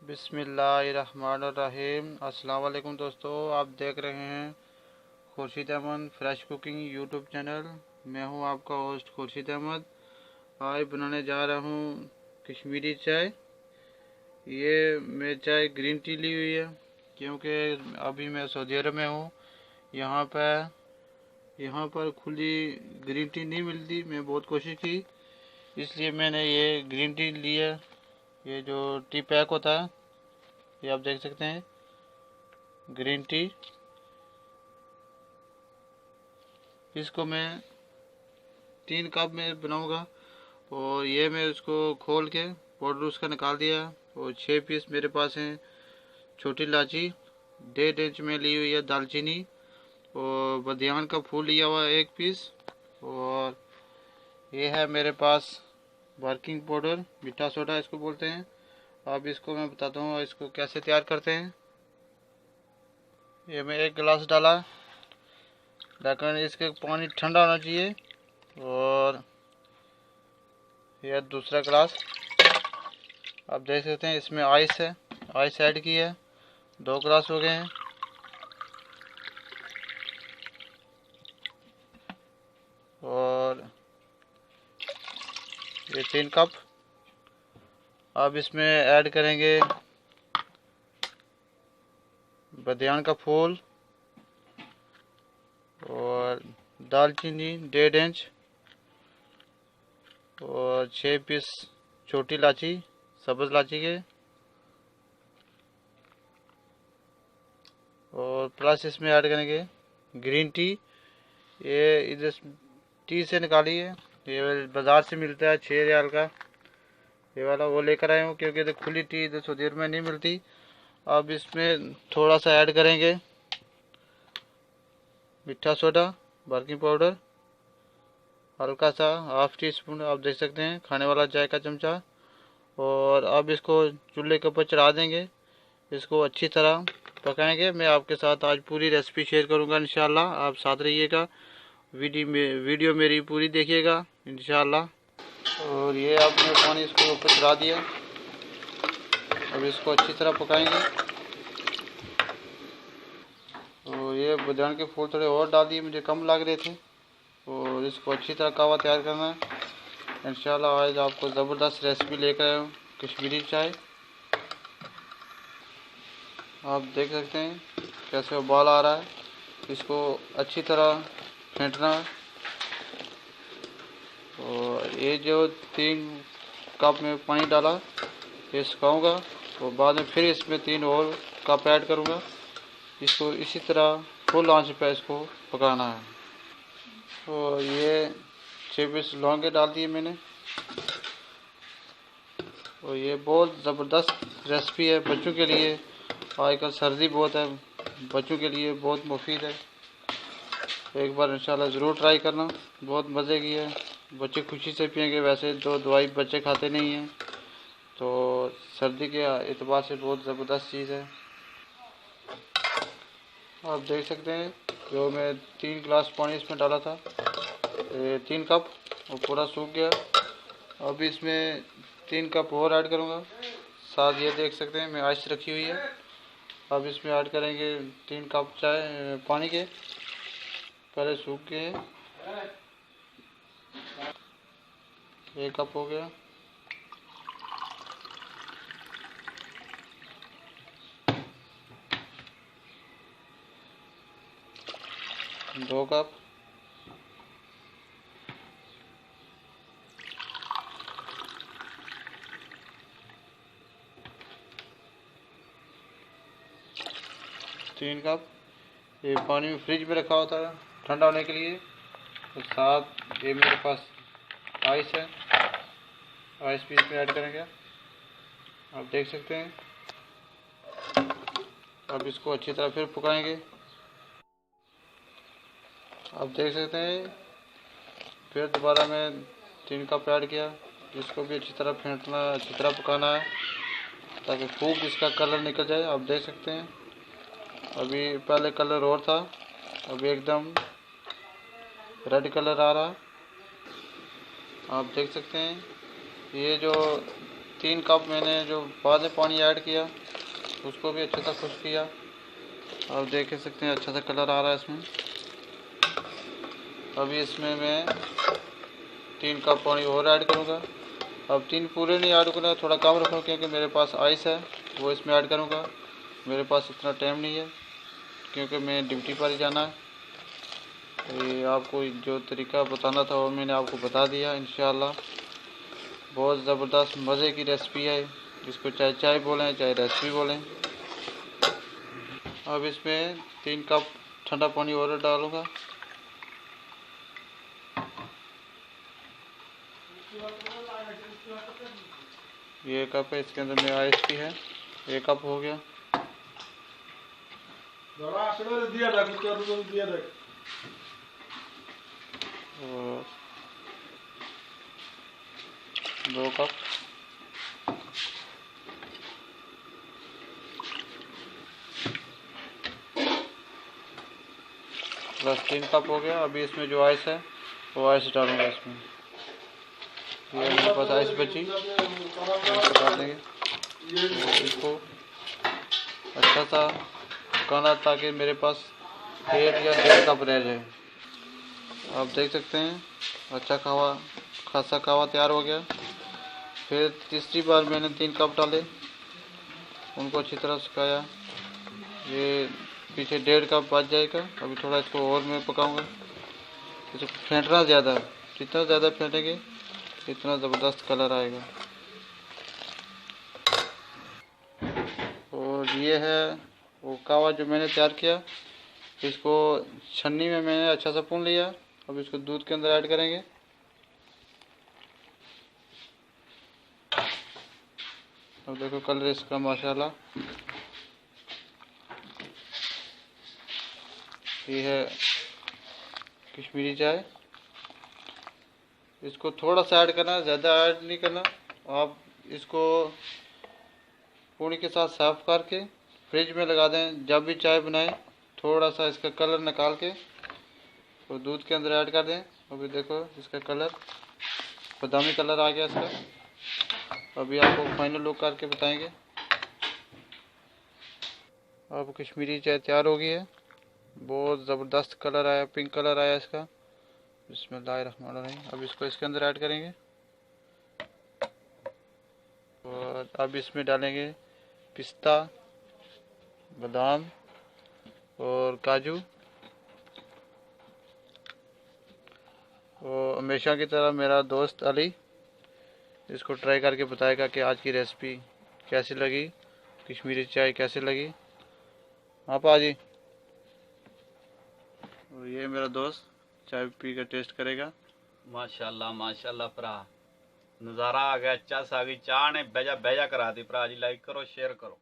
बिस्मिल्लाहिर्रहमानिर्रहीम। अस्सलाम वालेकुम दोस्तों, आप देख रहे हैं Khurshid Ahmed fresh cooking YouTube channel. मैं हूं आपका होस्ट खुर्शीद अहमद। आज बनाने जा रहा हूं कश्मीरी चाय। ये मैं चाय ग्रीन टी ली हुई है क्योंकि अभी मैं सऊदी अरब में हूं। यहाँ पर खुली ग्रीन टी नहीं मिलती। मैं बहुत कोशिश की, इसलिए मैंने ये ग्रीन टी ली है। ये जो टी पैक होता है, ये आप देख सकते हैं, ग्रीन टी। इसको मैं 3 कप में बनाऊंगा। और ये मैं उसको खोल के पाउडर उसका निकाल दिया। और 6 पीस मेरे पास हैं छोटी इलायची। 1.5 इंच में ली हुई है दालचीनी। और बदियान का फूल लिया हुआ है 1 पीस। और ये है मेरे पास वर्किंग पाउडर, मीठा सोडा इसको बोलते हैं। अब इसको मैं बताता हूँ इसको कैसे तैयार करते हैं। ये मैं 1 गिलास डाला, लेकिन इसके पानी ठंडा होना चाहिए। और यह दूसरा गिलास आप देख सकते हैं, इसमें आइस है, आइस ऐड की है। 2 गिलास हो गए हैं। और ये 3 कप। अब इसमें ऐड करेंगे बदियान का फूल और दालचीनी 1.5 इंच और 6 पीस छोटी इलायची, सब्ज़ इलायची के। और प्लस इसमें ऐड करेंगे ग्रीन टी। ये इधर टी से निकाली है, ये बाज़ार से मिलता है 6 रियाल का। ये वाला वो लेकर आया हूँ क्योंकि इधर खुली टी इधर सऊदी अरब में नहीं मिलती। अब इसमें थोड़ा सा ऐड करेंगे मीठा सोडा, बेकिंग पाउडर, हल्का सा 1/2 टीस्पून, आप देख सकते हैं, खाने वाला चाय का चमचा। और अब इसको चूल्हे के ऊपर चढ़ा देंगे। इसको अच्छी तरह पकाएंगे। मैं आपके साथ आज पूरी रेसिपी शेयर करूंगा इंशाल्लाह। आप साथ रहिएगा, वीडियो मेरी पूरी देखिएगा इंशाल्लाह। और ये आपने पानी इसको ऊपर चढ़ा दिया। अब इसको अच्छी तरह पकाएंगे। और ये बादाम के फूल थोड़े और डाल दिए, मुझे कम लग रहे थे। और इसको अच्छी तरह कहवा तैयार करना है इंशाल्लाह। आज आपको ज़बरदस्त रेसिपी लेकर आया हूँ कश्मीरी चाय। आप देख सकते हैं कैसे उबाल आ रहा है। इसको अच्छी तरह फेंटना है। और ये जो 3 कप में पानी डाला, ये सुखाऊंगा। और बाद में फिर इसमें 3 और कप ऐड करूंगा। इसको इसी तरह फुल आंच पे इसको पकाना है। और ये 6 पीस लौंगे डाल दिए मैंने। और ये बहुत ज़बरदस्त रेसिपी है बच्चों के लिए। आजकल सर्दी बहुत है, बच्चों के लिए बहुत मुफीद है। एक बार इंशाल्लाह ज़रूर ट्राई करना, बहुत मज़े की है। बच्चे खुशी से पियेंगे। वैसे तो दवाई बच्चे खाते नहीं हैं, तो सर्दी के एतबार से बहुत ज़बरदस्त चीज़ है। आप देख सकते हैं जो मैं 3 गिलास पानी इसमें डाला था, 3 कप, वो पूरा सूख गया। अब इसमें 3 कप और ऐड करूँगा। साथ ये देख सकते हैं मैं आइस रखी हुई है। अब इसमें ऐड करेंगे 3 कप चाय पानी के, पहले सूख गए। 1 कप हो गया। दो कप। तीन कप। ये पानी में फ्रिज में रखा होता है ठंडा होने के लिए। तो साथ ये मेरे पास आइस है, आइस भी इसमें ऐड करेंगे। आप देख सकते हैं। अब इसको अच्छी तरह फिर पकाएंगे। आप देख सकते हैं फिर दोबारा मैं 3 कप ऐड किया। इसको भी अच्छी तरह फेंटना, अच्छी तरह पकाना है ताकि खूब इसका कलर निकल जाए। आप देख सकते हैं अभी पहले कलर और था, अभी एकदम रेड कलर आ रहा। आप देख सकते हैं ये जो 3 कप मैंने जो बाद में पानी ऐड किया उसको भी अच्छे से खुश किया। अब देख सकते हैं अच्छा सा कलर आ रहा है इसमें। अभी इसमें मैं 3 कप पानी और ऐड करूँगा। अब 3 पूरे नहीं ऐड करूँगा, थोड़ा कम रखूँ क्योंकि मेरे पास आइस है वो इसमें ऐड करूँगा। मेरे पास इतना टाइम नहीं है क्योंकि मैं ड्यूटी पर ही जाना है। तो ये आपको जो तरीका बताना था वो मैंने आपको बता दिया। इंशाल्लाह बहुत ज़बरदस्त मज़े की रेसिपी है, इसको चाहे चाय बोलें चाहे रेसिपी बोलें। अब इसमें 3 कप ठंडा पानी और डालूँगा। ये कप है, इसके अंदर में आइस भी है। 1 कप हो गया। और 2 कप। बस 3 कप हो गया। अभी इसमें जो आइस है वो आइस डालूंगा इसमें। ये मेरे पास आइस बची, डाल देंगे। तो इसको अच्छा सा पकाना ताकि मेरे पास 1 या 1.5 कप रह जाए। आप देख सकते हैं अच्छा खासा कहवा तैयार हो गया। फिर तीसरी बार मैंने 3 कप डाले, उनको अच्छी तरह सुखाया। ये पीछे 1.5 कप बच जाएगा। अभी थोड़ा इसको और मैं पकाऊंगा। इसको फेंटना ज़्यादा, जितना ज़्यादा फेंटेंगे इतना ज़बरदस्त कलर आएगा। और ये है वो कहवा जो मैंने तैयार किया, इसको छन्नी में मैंने अच्छा सा भून लिया। अब इसको दूध के अंदर ऐड करेंगे। अब देखो कलर इसका माशाल्लाह। ये है कश्मीरी चाय। इसको थोड़ा सा ऐड करना, ज़्यादा ऐड नहीं करना। आप इसको पानी के साथ साफ करके फ्रिज में लगा दें। जब भी चाय बनाएं थोड़ा सा इसका कलर निकाल के और दूध के अंदर ऐड कर दें। अभी देखो इसका कलर बादामी कलर आ गया इसका। अभी आपको फाइनल लुक करके बताएंगे। अब कश्मीरी चाय तैयार हो गई है। बहुत ज़बरदस्त कलर आया, पिंक कलर आया इसका। बिस्मिल्लाहिर्रहमानिर्रहीम। अब इसको इसके अंदर ऐड करेंगे और अब इसमें डालेंगे पिस्ता, बादाम और काजू। और हमेशा की तरह मेरा दोस्त अली इसको ट्राई करके बताएगा कि आज की रेसिपी कैसी लगी, कश्मीरी चाय कैसी लगी। आप आ जी। और ये मेरा दोस्त चाय पी कर टेस्ट करेगा। माशाल्लाह माशाल्लाह भरा, नज़ारा आ गया। अच्छा सा आ गई चाह ने बेजा बेजा करा दी भरा जी। लाइक करो शेयर करो।